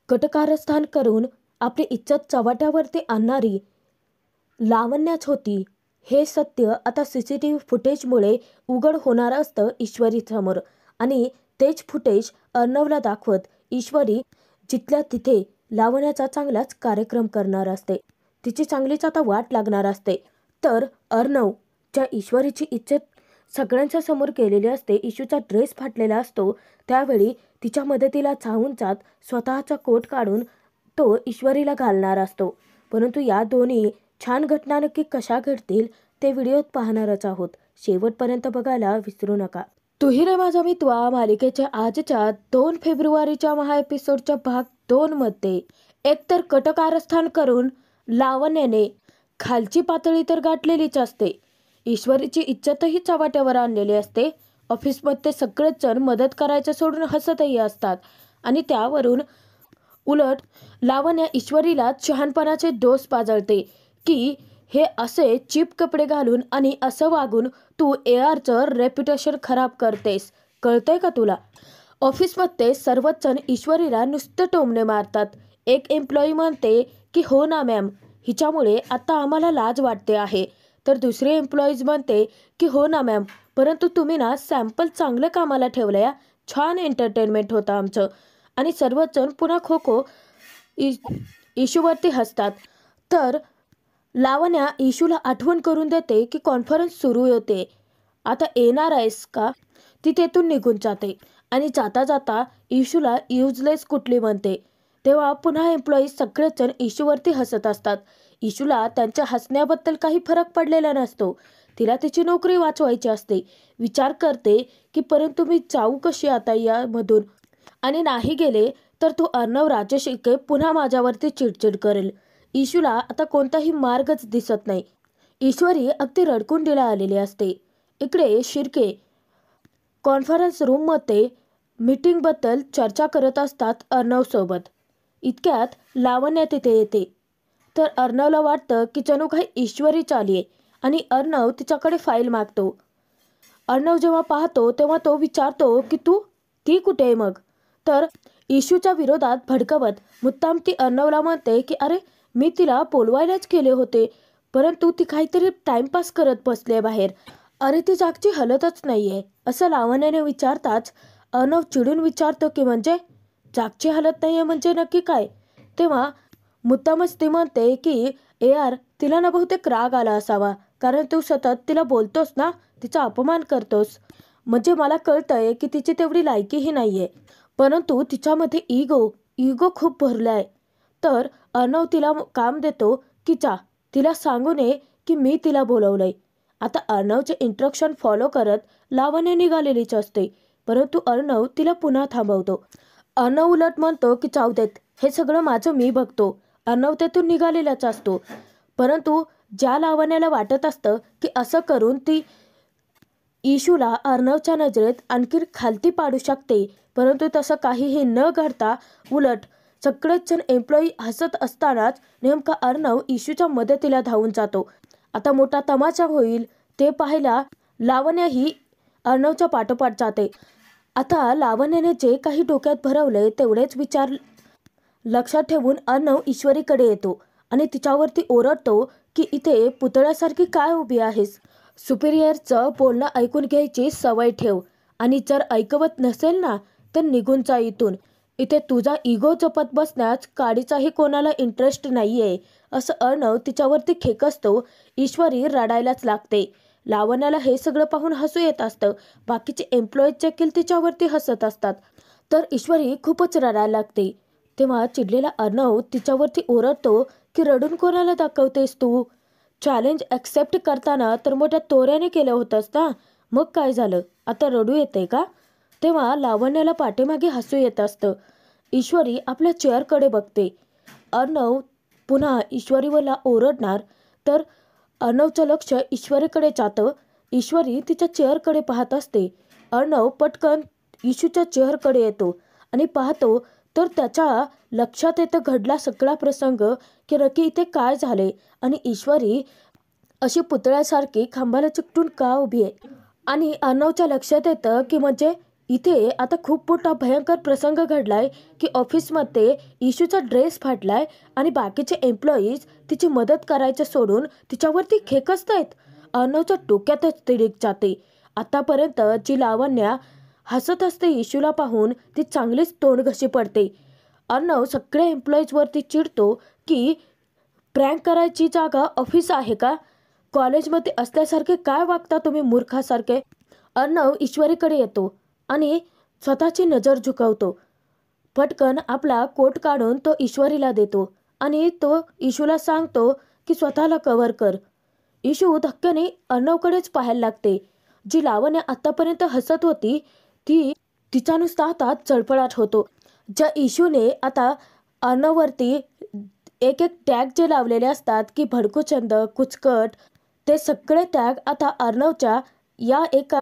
कटकारस्थान करून आपली इज्जत चव्हाट्यावरती आणणारी लावण्याच होती हे सत्य आता CCTV फुटेजमुळे उघड होणार असतं ईश्वरी समोर. आणि तेच फुटेज अर्णवला दाखवत ईश्वरी जिथल्या तिथे लावण्याचा चांगलाच कार्यक्रम करणार असते. तिची चांगलीच आता वाट लागणार असते. तर अर्णव ज्या ईश्वरीची इज्जत सगळ्यांच्या समोर केलेली असते, इशूचा ड्रेस फाटलेला असतो, त्यावेळी तिच्या मदतीला धावून जात स्वतःचा कोट काढून तो ईश्वरीला घालणार असतो. परंतु या दोन्ही छान घटना नक्की कशा घडतील ते व्हिडिओत पाहणारच आहोत. शेवटपर्यंत बघायला विसरू नका. तू ही रे माझा मितवा मालिकेच्या आजच्या 2 फेब्रुवारीच्या महा एपिसोडच्या भाग 2 मध्ये एकतर कटकारस्थान करून लावण्याने खालची पातळी तर गाठलेलीच असते, ईश्वरीची इज्जतही चव्हाट्यावर आणलेली असते. ऑफिसमध्ये सगळेच जण मदत करायचं सोडून हसतही असतात आणि त्यावरून उलट लावण्या ईश्वरीला शहाणपणाचे डोस पाजळते की हे असे चीप कपडे घालून आणि असं वागून तू ARचं रेप्युटेशन खराब करतेस, कळतंय का तुला? ऑफिसमध्ये सर्वच जण ईश्वरीला नुसतं टोमणे मारतात. एक एम्प्लॉई म्हणते की हो ना मॅम, हिच्यामुळे आता आम्हाला लाज वाटते आहे. तर दुसरी एम्प्लॉईज म्हणते की हो ना मॅम, परंतु तुम्ही ना सॅम्पल चांगलं कामाला ठेवलंय, छान एंटरटेनमेंट होतं आमचं. आणि सर्वच जण पुन्हा खो खो इशूवरती हसतात. तर लावण्या इशूला आठवण करून देते की कॉन्फरन्स सुरू होते, आता येणार आहेस का? ती तेथून निघून जाते आणि जाता जाता इशूला युजलेस कुठली म्हणते. तेव्हा पुन्हा एम्प्लॉईज सगळेच जण इशूवरती हसत असतात. इशूला त्यांच्या हसण्याबद्दल काही फरक पडलेला नसतो. तिला तिची नोकरी वाचवायची असते. विचार करते की परंतु मी जाऊ कशी आता यामधून, आणि नाही गेले तर तो अर्णव राजशिर्के पुन्हा माझ्यावरती चिडचिड करेल. इशूला आता कोणताही मार्गच दिसत नाही. ईश्वरी अगदी रडकुंडीला आलेली असते. इकडे शिर्के कॉन्फरन्स रूममध्ये मीटिंगबद्दल चर्चा करत असतात अर्णवसोबत. इतक्यात लावण्या तिथे येते. तर अर्णवला वाटतं की जणू काही ईश्वरीच आली आहे आणि अर्णव तिच्याकडे फाईल मागतो. अर्णव जेव्हा पाहतो तेव्हा तो विचारतो की ती कुठे आहे मग? तर इशूच्या विरोधात भडकवत मुद्दाम ती अर्णवला म्हणते की अरे मी तिला बोलवायलाच गेले होते, परंतु ती काहीतरी टाइमपास करत बसले बाहेर, अरे ती जागची हलतच नाहीये. असं लावण्याने विचारताच अर्णव चिडून विचारतो की म्हणजे जागची हलत नाहीये म्हणजे नक्की काय? तेव्हा मुद्दामच ती म्हणते की यार तिला ना बहुतेक राग आला असावा, कारण तू सतत तिला बोलतोस ना, तिचा अपमान करतोस. म्हणजे मला कळतंय की तिची तेवढी लायकीही नाहीये, परंतु तिच्यामध्ये इगो खूप भरलाय. तर अर्णव तिला काम देतो की जा तिला सांगू नये की मी तिला बोलवलंय. आता अर्णवचे इंस्ट्रक्शन फॉलो करत लावण्य निघालेलीच असते, परंतु अर्णव तिला पुन्हा थांबवतो. अर्णव उलट म्हणतो की जाऊ देत, हे सगळं माझं मी बघतो. अर्णव तेथून निघालेलाच असतो. परंतु ज्या लावण्याला वाटत असतं की असं करून ती इशूला अर्णवच्या नजरेत आणखी खालती पाडू शकते, परंतु तसं काहीही न घडता उलट सगळेच जण एम्प्लॉई हसत असतानाच नेमका अर्णव इशूच्या मदतीला धावून जातो. आता मोठा तमाशा होईल ते पाहायला लावण्या ही अर्णवच्या पाठोपाठ जाते. आता लावण्याने जे काही डोक्यात भरवलंय तेवढेच विचार लक्षात ठेवून अर्णव ईश्वरीकडे येतो आणि तिच्यावरती ओरडतो की इथे पुतळ्यासारखी काय उभी आहेस? सुपिरियरचं बोलणं ऐकून घ्यायची सवय ठेव आणि जर ऐकवत नसेल ना तर निघून जा इथून. इथे तुझा इगो जपत बसण्यास काडीचाही कोणाला इंटरेस्ट नाहीये, असं अर्णव तिच्यावरती खेकसतो. ईश्वरी रडायलाच लागते. लावण्याला हे सगळं पाहून हसू येत असतं. बाकीचे एम्प्लॉईज देखील तिच्यावरती हसत असतात. तर ईश्वरी खूपच रडायला लागते. तेव्हा चिडलेला अर्णव तिच्यावरती ओरडतो की रडून कोणाला दाखवतेस तू? चॅलेंज ॲक्सेप्ट करताना तर मोठ्या तोऱ्याने केलं होतंस ना, मग काय झालं, आता रडू येते का? तेव्हा लावण्याला पाठीमागे हसू येत असतं. ईश्वरी आपल्या चेअरकडे बघते. अर्णव पुन्हा ईश्वरीला ओरडणार तर अर्णवचं लक्ष ईश्वरीकडे जातं. ईश्वरी तिच्या चेअरकडे पाहत असते. अर्णव पटकन इशूच्या चेअरकडे येतो आणि पाहतो तर त्याच्या लक्षात येतं घडला सगळा प्रसंग की नक्की इथे काय झाले आणि ईश्वरी अशी पुतळ्यासारखी खांबाला चिकटून का उभी आहे. आणि अर्णवच्या लक्षात येतं की म्हणजे इथे आता खूप मोठा भयंकर प्रसंग घडलाय की ऑफिसमध्ये इशूचा ड्रेस फाटलाय आणि बाकीचे एम्प्लॉईज तिची मदत करायचं सोडून तिच्यावरती खेकसतायत. अर्णवच्या डोक्यातच तिडीक जाते. आतापर्यंत जी लावण्या हसत असते इशूला पाहून ती चांगलीच तोंडघशी पडते. अर्णव सगळ्या एम्प्लॉईजवरती चिडतो की प्रँक करायची जागा ऑफिस आहे का? कॉलेजमध्ये असल्यासारखे काय वागता तुम्ही मूर्खासारखे? अर्णव ईश्वरीकडे येतो आणि स्वतःची नजर झुकवतो. पटकन आपला कोट काढून तो ईश्वरीला देतो आणि तो इशूला सांगतो की स्वतःला कव्हर कर. इशू धक्क्याने अर्णवकडेच पाहायला लागते. जी लावण्या आतापर्यंत हसत होती ती तिचा नुसता हातात चळपळाट होतो. ज्या इशूने आता अर्णववरती एक एक टॅग जे लावलेले असतात की भडकूचंद, कुचकट, ते सगळे टॅग आता अर्णवच्या या एका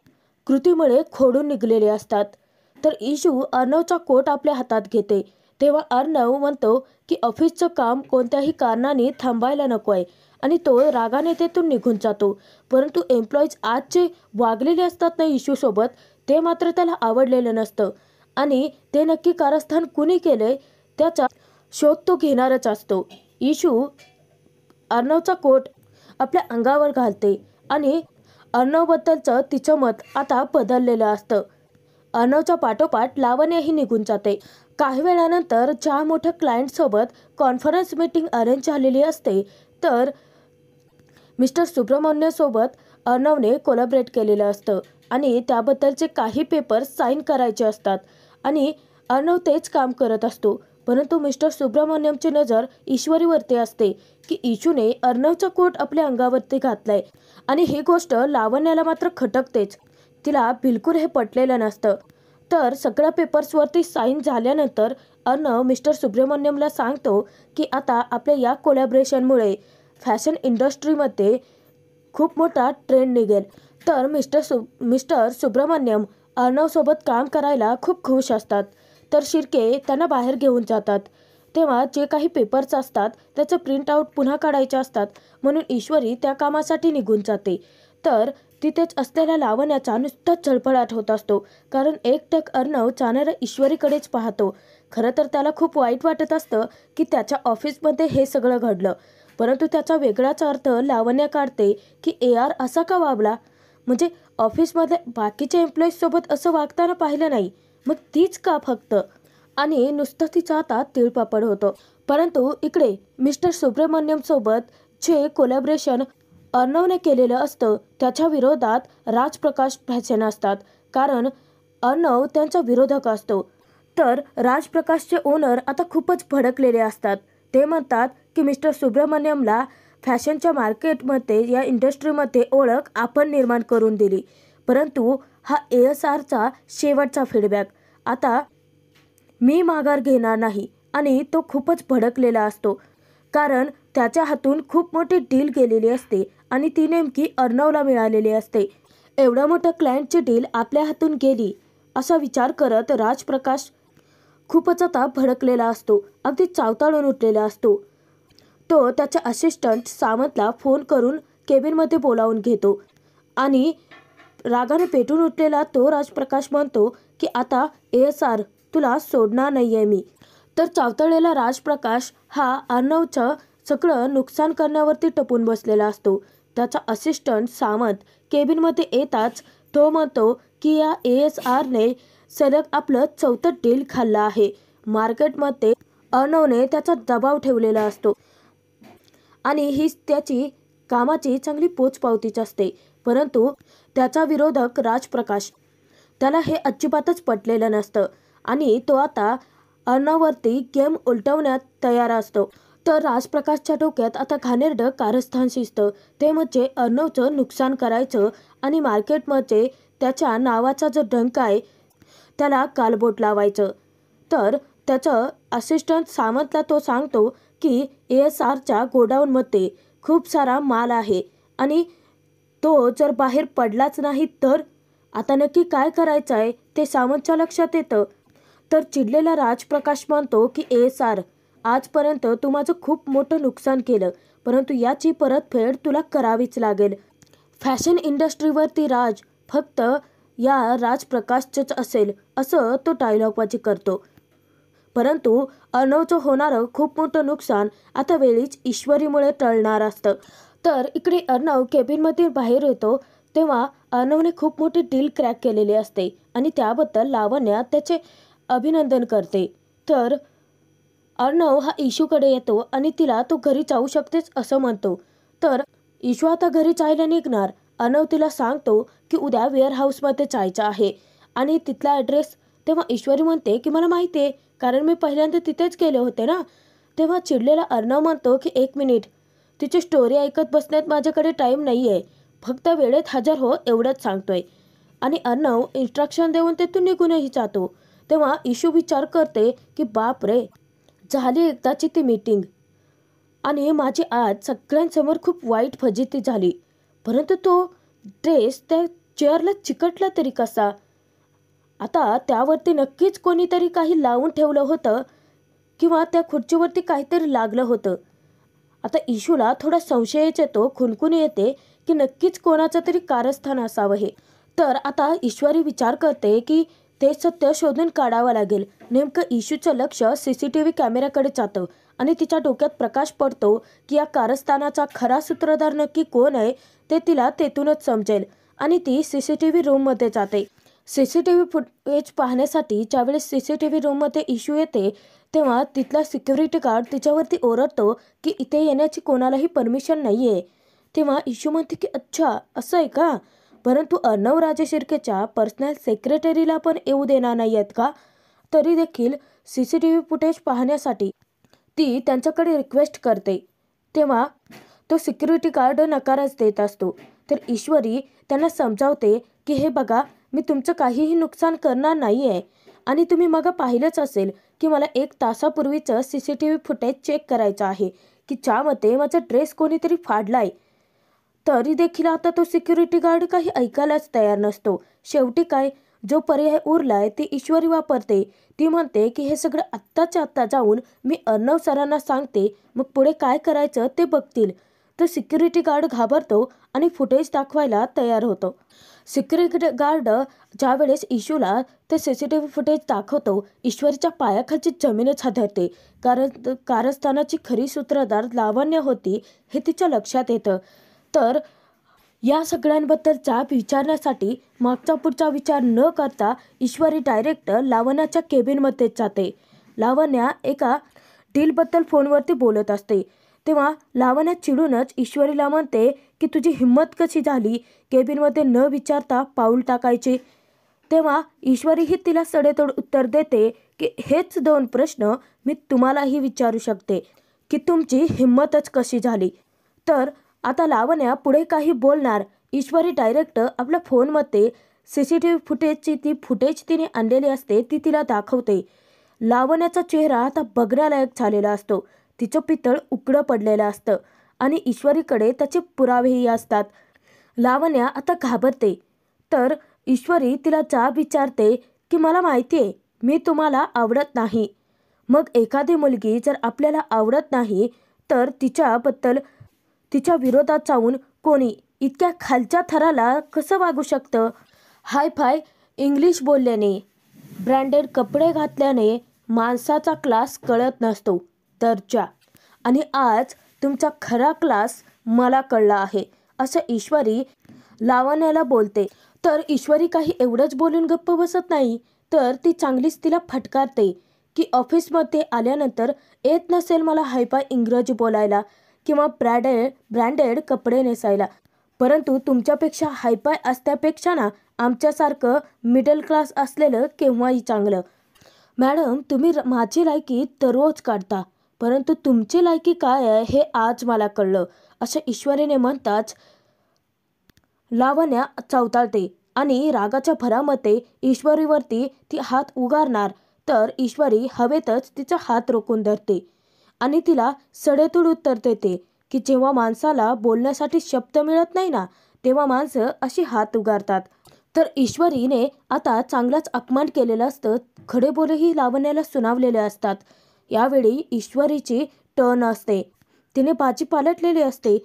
कृतीमुळे खोडून निघलेले असतात. तर इशू अर्णवचा कोट आपल्या हातात घेते. तेव्हा अर्णव म्हणतो की ऑफिसचं काम कोणत्याही कारणाने थांबायला नको आहे आणि तो रागाने तेथून निघून जातो. परंतु एम्प्लॉईज आज जे वागलेले असतात ना इशूसोबत, ते मात्र त्याला आवडलेलं नसतं आणि ते नक्की कारस्थान कुणी केले त्याचा शोध तो घेणारच असतो. इशू अर्णवचा कोट आपल्या अंगावर घालते आणि अर्णवबद्दलचं तिचं मत आता बदललेलं असतं. अर्णवच्या पाठोपाठ लावण्याही निघून जाते. काही वेळानंतर ज्या मोठ्या क्लायंटसोबत कॉन्फरन्स मीटिंग अरेंज झालेली असते तर मिस्टर सुब्रमण्यसोबत अर्णवने कोलॅबरेट केलेलं असतं आणि त्याबद्दलचे काही पेपर साईन करायचे असतात आणि अर्णव तेच काम करत असतो. परंतु मिस्टर सुब्रमण्यमची नजर ईश्वरीवरती असते की इशूने अर्णवचा कोट आपल्या अंगावरती घातलाय आणि ही गोष्ट लावण्याला मात्र खटकतेच. तिला बिलकुल हे पटलेलं नसतं. तर सगळ्या पेपर्सवरती साईन झाल्यानंतर अर्णव मिस्टर सुब्रमण्यमला सांगतो की आता आपल्या या कोलॅबरेशनमुळे फॅशन इंडस्ट्रीमध्ये खूप मोठा ट्रेंड निघेल. तर मिस्टर सुब्रमण्यम अर्णवसोबत काम करायला खूप खुश असतात. तर शिर्के त्यांना बाहेर घेऊन जातात. तेव्हा जे काही पेपर्स असतात त्याचं प्रिंटआउट पुन्हा काढायचे असतात म्हणून ईश्वरी त्या कामासाठी निघून जाते. तर तिथेच असलेल्या लावण्याचा नुसताच झळपळाट होत असतो कारण एकटक अर्णव जाणाऱ्या ईश्वरीकडेच पाहतो. खरं तर त्याला खूप वाईट वाटत असतं की त्याच्या ऑफिसमध्ये हे सगळं घडलं. परंतु त्याचा वेगळाच अर्थ लावण्या काढते की AR असा का वागला? म्हणजे ऑफिसमधल्या बाकीच्या एम्प्लॉईजसोबत असं वागताना पाहिलं नाही, मग तीच का फक्त? आणि नुसतं तिचा हातात तिळपापड होतं. परंतु इकडे मिस्टर सुब्रमण्यम सोबत जे कोलॅबरेशन अर्णवने केलेलं असतं त्याच्या विरोधात राजप्रकाश फॅशन असतात कारण अर्णव त्यांचा विरोधक असतो. तर राजप्रकाशचे ओनर आता खूपच भडकलेले असतात. ते म्हणतात की मिस्टर सुब्रमण्यमला फॅशनच्या मार्केटमध्ये या इंडस्ट्रीमध्ये ओळख आपण निर्माण करून दिली, परंतु हा ASRचा शेवटचा फीडबॅक. आता मी माघार घेणार नाही. आणि तो खूपच भडकलेला असतो कारण त्याच्या हातून खूप मोठी डील गेलेली असते आणि ती नेमकी अर्णवला मिळालेली असते. एवढ्या मोठ्या क्लायंटची डील आपल्या हातून गेली असा विचार करत राजप्रकाश खूपच आता भडकलेला असतो, अगदी चावताळून उठलेला असतो. तो त्याच्या असिस्टंट सावंतला फोन करून केबिनमध्ये बोलावून घेतो आणि रागाने पेटून उठलेला तो राजप्रकाश म्हणतो की आता ASR तुला सोडणार नाहीये मी. तर चावतळलेला राजप्रकाश हा अर्णवचं सगळं नुकसान करण्यावरती टपून बसलेला असतो. त्याचा असिस्टंट सावंत केबिनमध्ये येताच तो म्हणतो की या ASRने सलग आपलं 4थं डील खाल्लं आहे. मार्केटमध्ये अर्णवने त्याचा दबाव ठेवलेला असतो आणि ही त्याची कामाची चांगली पोचपावतीच असते. परंतु त्याचा विरोधक राजप्रकाश, त्याला हे अजिबातच पटलेलं नसतं आणि तो आता अर्णववरती गेम उलटवण्यात तयार असतो. तर राजप्रकाशच्या डोक्यात आता घाणेरडं कारस्थान शिजतं. ते म्हणजे अर्णवचं नुकसान करायचं आणि मार्केटमध्ये त्याच्या नावाचा जो डंक आहे त्याला कालबोट लावायचं. तर त्याचं असिस्टंट सावंतला तो सांगतो की ASRच्या गोडाऊनमध्ये खूप सारा माल आहे आणि तो जर बाहेर पडलाच नाही तर आता नक्की काय करायचं आहे ते सावंतच्या लक्षात येतं. तर चिडलेला राजप्रकाश म्हणतो की ASR, आजपर्यंत तू माझं खूप मोठं नुकसान केलं, परंतु याची परतफेड तुला करावीच लागेल. फॅशन इंडस्ट्रीवरती राज फक्त या राजप्रकाशच असेल असं तो डायलॉगबाजी करतो. परंतु अर्णवचं होणारं खूप मोठं नुकसान आता वेळीच ईश्वरीमुळे टळणार असतं. तर इकडे अर्णव केबिनमधून बाहेर येतो तेव्हा अर्णवने खूप मोठी डील क्रॅक केलेली असते आणि त्याबद्दल लावण्या त्याचे अभिनंदन करते. तर अर्णव हा इशूकडे येतो आणि तिला तो घरी जाऊ शकतेस असं म्हणतो. तर इशू आता घरी जायला निघणार. अर्णव तिला सांगतो की उद्या वेअरहाऊसमध्ये जायचं आहे आणि तिथला ॲड्रेस. तेव्हा ईश्वरी म्हणते की मला माहिती आहे, कारण मी पहिल्यांदा तिथेच गेले होते ना. तेव्हा चिडलेला अर्णव म्हणतो की 1 मिनिट, तिची स्टोरी ऐकत बसण्यात माझ्याकडे टाईम नाही आहे, फक्त वेळेत हजर हो एवढंच सांगतोय. आणि अर्णव इन्स्ट्रक्शन देऊन तेथून निघूनही जातो. तेव्हा इशू विचार करते की बाप रे, झाली एकदाची ती मीटिंग आणि माझी आज सगळ्यांसमोर खूप वाईट फजिती झाली. परंतु तो ड्रेस त्या चेअरला चिकटला तरी कसा? आता त्यावरती नक्कीच कोणीतरी काही लावून ठेवलं होतं किंवा त्या खुर्चीवरती काहीतरी लागलं होतं. आता इशूला थोडा संशयच येतो, खुणखुणी येते की नक्कीच कोणाचं तरी कारस्थान असावं हे. तर आता ईश्वरी विचार करते की ते सत्य शोधून काढावं लागेल. नेमकं इशूचं लक्ष CCTV कॅमेऱ्याकडे जातं आणि तिच्या डोक्यात प्रकाश पडतो की या कारस्थानाचा खरा सूत्रधार नक्की कोण आहे ते तिला तेथूनच समजेल. आणि ती CCTV रूममध्ये जाते. CCTV फुटेज पाहण्यासाठी ज्यावेळेस CCTV रूममध्ये इशू येते तेव्हा तिथला सिक्युरिटी गार्ड तिच्यावरती ओरडतो की इथे येण्याची कोणालाही परमिशन नाही आहे. तेव्हा इशू म्हणते की अच्छा असं आहे का, परंतु अर्णव राजशिर्केच्या पर्सनल सेक्रेटरीला पण येऊ देणार नाही आहेत का? तरी देखील CCTV फुटेज पाहण्यासाठी ती त्यांच्याकडे रिक्वेस्ट करते. तेव्हा तो सिक्युरिटी गार्ड नकारच देत असतो. तर ईश्वरी त्यांना समजावते की हे बघा, मी तुमचं काहीही नुकसान करणार नाही आहे आणि तुम्ही मग पाहिलंच असेल की मला 1 तासापूर्वीचं CCTV फुटेज चेक करायचं आहे की ज्यामध्ये माझा ड्रेस कोणीतरी फाडलाय. तरी देखील आता तो सिक्युरिटी गार्ड काही ऐकायलाच तयार नसतो. शेवटी काय, जो पर्याय उरलाय ती ईश्वरी वापरते. ती म्हणते की हे सगळं आत्ताच्या आत्ता जाऊन मी अर्णव सरांना सांगते, मग पुढे काय करायचं ते बघतील. तर सिक्युरिटी गार्ड घाबरतो आणि फुटेज दाखवायला तयार होतो. सिक्युरिटी गार्ड ज्यावेळेस इशूला ते CCTV फुटेज दाखवतो, ईश्वरीच्या पायाखालची जमीनच हादरते. कारण कारस्थानाची खरी सूत्रधार लावण्य होती हे तिच्या लक्षात येतं. तर या सगळ्यांबद्दलचा विचारण्यासाठी मागचा पुढचा विचार न करता ईश्वरी डायरेक्ट लावण्याच्या केबिनमध्येच जाते. लावण्या एका डीलबद्दल फोनवरती बोलत असते. तेव्हा लावण्या चिडूनच ईश्वरीला म्हणते की तुझी हिंमत कशी झाली केबिनमध्ये न विचारता पाऊल टाकायचे. तेव्हा ईश्वरीही तिला सडेतोड उत्तर देते की हेच 2 प्रश्न मी तुम्हालाही विचारू शकते की तुमची हिंमतच कशी झाली. तर आता लावण्या पुढे काही बोलणार. ईश्वरी डायरेक्ट आपल्या फोनमध्ये CCTV फुटेजची ती फुटेज तिने आणलेली असते ती तिला दाखवते. लावण्याचा चेहरा आता बघण्यालायक झालेला असतो. तिचं पितळ उकडं पडलेलं असतं आणि ईश्वरीकडे त्याचे पुरावेही असतात. लावण्या आता घाबरते. तर ईश्वरी तिला जाब विचारते की मला माहिती आहे मी तुम्हाला आवडत नाही. मग एखादी मुलगी जर आपल्याला आवडत नाही तर तिच्या विरोधात जाऊन कोणी इतक्या खालच्या थराला कसं वागू शकतं? हाय फाय इंग्लिश बोलल्याने, ब्रँडेड कपडे घातल्याने माणसाचा क्लास कळत नसतो, दर्जा. आणि आज तुमचा खरा क्लास मला कळला आहे असं ईश्वरी लावण्याला बोलते. तर ईश्वरी काही एवढंच बोलून गप्प बसत नाही, तर ती चांगलीच तिला फटकारते की ऑफिसमध्ये आल्यानंतर येत नसेल मला हायफाय इंग्रजी बोलायला किंवा ब्रँडेड कपडे नेसायला, परंतु तुमच्यापेक्षा हायफाय असल्यापेक्षा ना आमच्यासारखं मिडल क्लास असलेलं केव्हाही चांगलं. मॅडम तुम्ही माझी लायकी दररोज काढता, परंतु तुमची लायकी काय आहे हे आज मला कळलं असं ईश्वरीने म्हणताच लावण्या चवताळते आणि रागाच्या भरामध्ये ईश्वरीवरती ती हात उगारणार. तर ईश्वरी हवेतच तिचा हात रोखून धरते आणि तिला सडेतोड उत्तर देते की जेव्हा माणसाला बोलण्यासाठी शब्द मिळत नाही ना तेव्हा माणसं अशी हात उगारतात. तर ईश्वरीने आता चांगलाच अपमान केलेलं असतं. खडे बोलही लावण्याला सुनावलेले असतात. यावेळी ईश्वरीची टर्न असते. तिने बाजी पालटलेली असते.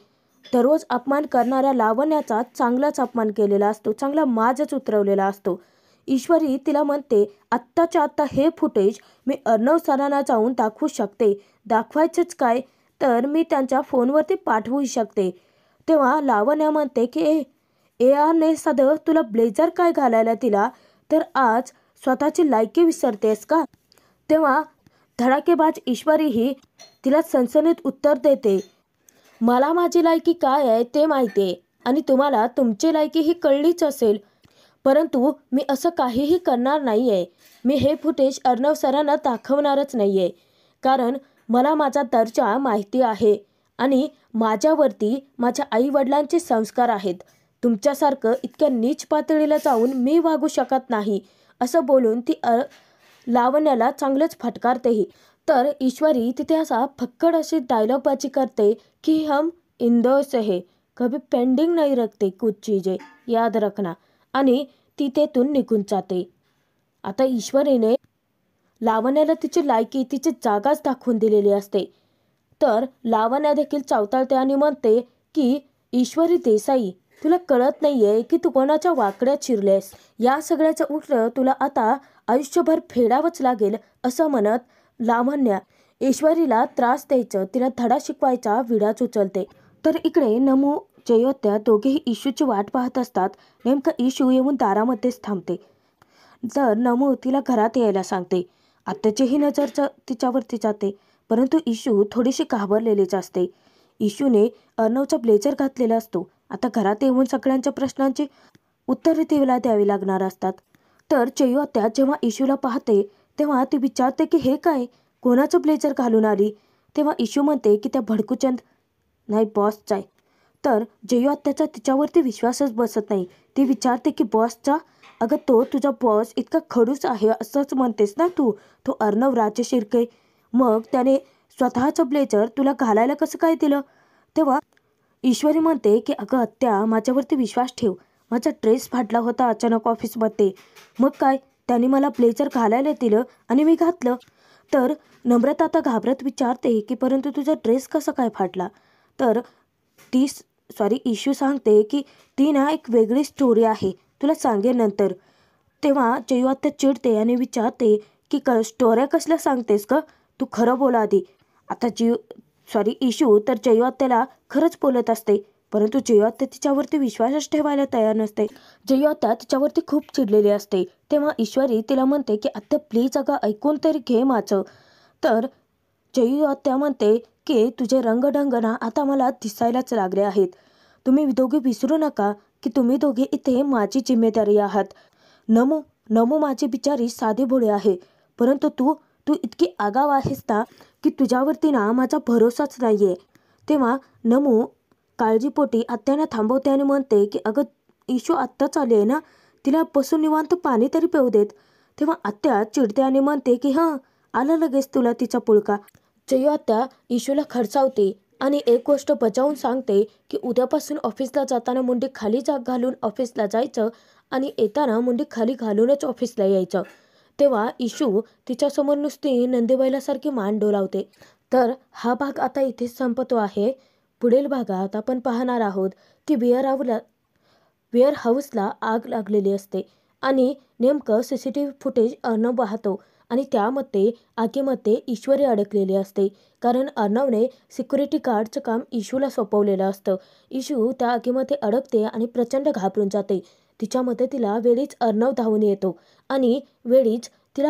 दररोज अपमान करणाऱ्या लावण्याचा चांगलाच अपमान केलेला असतो, चांगला माजच उतरवलेला असतो. ईश्वरी तिला म्हणते, आत्ताच्या आत्ता हे फुटेज मी अर्णव सरांना जाऊन दाखवू शकते. दाखवायचंच काय तर मी त्यांच्या फोनवरती पाठवू शकते. तेव्हा लावण्या म्हणते की ARने साधं तुला ब्लेझर काय घालायला दिला तर आज स्वतःची लायकी विसरतेस का? तेव्हा धडाकेबाज ईश्वरीही तिला सणसणीत उत्तर देते, मला माझी लायकी काय आहे ते माहिती आहे आणि तुम्हाला तुमची लायकी ही कळलीच असेल, परंतु मी असं काहीही करणार नाही आहे. मी हे फुटेज अर्णव सरांना दाखवणारच नाही आहे, कारण मला माझा दर्जा माहिती आहे आणि माझ्यावरती माझ्या आईवडिलांचे संस्कार आहेत. तुमच्यासारखं इतक्या नीच पातळीला जाऊन मी वागू शकत नाही, असं बोलून ती लावण्याला चांगलंच फटकारतेही. तर ईश्वरी तिथे असा फक्कड अशी डायलॉगबाजी करते की हम इंदौर से है, कभी पेंडिंग नहीं रखते कुछ चीज़ें, याद रखना, आणि ती तेथून निघून जाते. आता ईश्वरीने लावण्याला तिची लायकी, तिची जागाच दाखवून दिलेली असते. तर लावण्या देखील चावताळते आणि म्हणते की ईश्वरी देसाई, तुला कळत नाहीये की तू कोणाच्या वाकड्यात शिरलेस. या सगळ्याचं उलट तुला आता आयुष्यभर फेडावंच लागेल, असं म्हणत लावण्या ईश्वरीला त्रास द्यायचं, तिला धडा शिकवायचा विडाच उचलते. तर इकडे नमू जयोत्या दोघेही इशूची वाट पाहत असतात. नेमकं इशू येऊन दारामध्येच थांबते. तर नमू तिला घरात यायला सांगते. आत्याचीही नजर तिच्यावरती जाते, परंतु इशू थोडीशी घाबरलेलीच असते. इशूने अर्णवचा ब्लेझर घातलेला असतो. आता घरात येऊन सगळ्यांच्या प्रश्नांची उत्तरे तिला द्यावी लागणार असतात. तर जयोत्या जेव्हा इशूला पाहते तेव्हा ती विचारते की हे काय, कोणाचं ब्लेझर घालून आली. तेव्हा इशू म्हणते की त्या भडकूचंद नाही, बॉसचा आहे. तर जयोत्याचा तिच्यावरती विश्वासच बसत नाही. ती विचारते की बॉसचा? अगं तो तुझा बॉस इतका खडूस आहे असंच म्हणतेस ना तू, तो अर्णव राजशिर्के, मग त्याने स्वतःचं ब्लेझर तुला घालायला कसं काय दिलं? तेव्हा ईश्वरी म्हणते की अगं आत्या, माझ्यावरती विश्वास ठेव, माझा ड्रेस फाटला होता अचानक ऑफिसमध्ये, मग काय त्याने मला ब्लेझर घालायला दिलं आणि मी घातलं. तर नम्रता आता घाबरत विचारते की परंतु तुझा ड्रेस कसा काय फाटला? तर इशू सांगते की ती ना एक वेगळी स्टोरी आहे, तुला सांगेन नंतर. तेव्हा जयोत्या चिडते आणि विचारते की स्टोऱ्या कसल्या सांगतेस का, तू खरं बोला आधी. आता इशू तर जयोत्याला खरंच बोलत असते, परंतु जयोत्या तिच्यावरती विश्वासच ठेवायला तयार नसते. जयोत्या तिच्यावरती खूप चिडलेली असते. तेव्हा ईश्वरी तिला म्हणते की आत्या प्लीज अगं ऐकून तरी घे माझं. तर जयोत्या म्हणते की तुझे रंगढंग ना आता मला दिसायलाच लागले आहेत. तुम्ही दोघे विसरू नका की तुम्ही दोघे इथे माझी जिम्मेदारी आहात. नमू माझी बिचारी साधी भोळी आहे, परंतु तू इतकी आगाव आहेस ना की तुझ्यावरती ना माझा भरोसाच नाही आहे. तेव्हा नमू काळजीपोटी आत्यांना थांबवते आणि म्हणते की अगं इशू आत्ताच आली आहे ना, तिला बसून निवांत पाणी तरी पिऊ देत. तेव्हा आत्या चिडते आणि म्हणते की हां, आलं लगेच तुला तिचा पुळका. जयोत्या इशूला खडसावते आणि एक गोष्ट बजावून सांगते की उद्यापासून ऑफिसला जाताना मुंडी खाली घालून ऑफिसला जायचं आणि येताना मुंडी खाली घालूनच ऑफिसला यायचं. तेव्हा इशू तिच्यासमोर नुसती नंदीबैलासारखी मान डोलावते. तर हा भाग आता इथेच संपतो आहे. पुढील भागात आपण पाहणार आहोत की वेअर हाऊसला आग लागलेली असते आणि नेमकं CCTV फुटेज अर्णव पाहतो आणि त्यामध्ये आगीमध्ये ईश्वरी अडकलेली असते, कारण अर्णवने सिक्युरिटी गार्डचं काम इशूला सोपवलेलं असतं. इशू त्या आगीमध्ये अडकते आणि प्रचंड घाबरून जाते. तिच्या मदतीला वेळीच अर्णव धावून येतो आणि वेळीच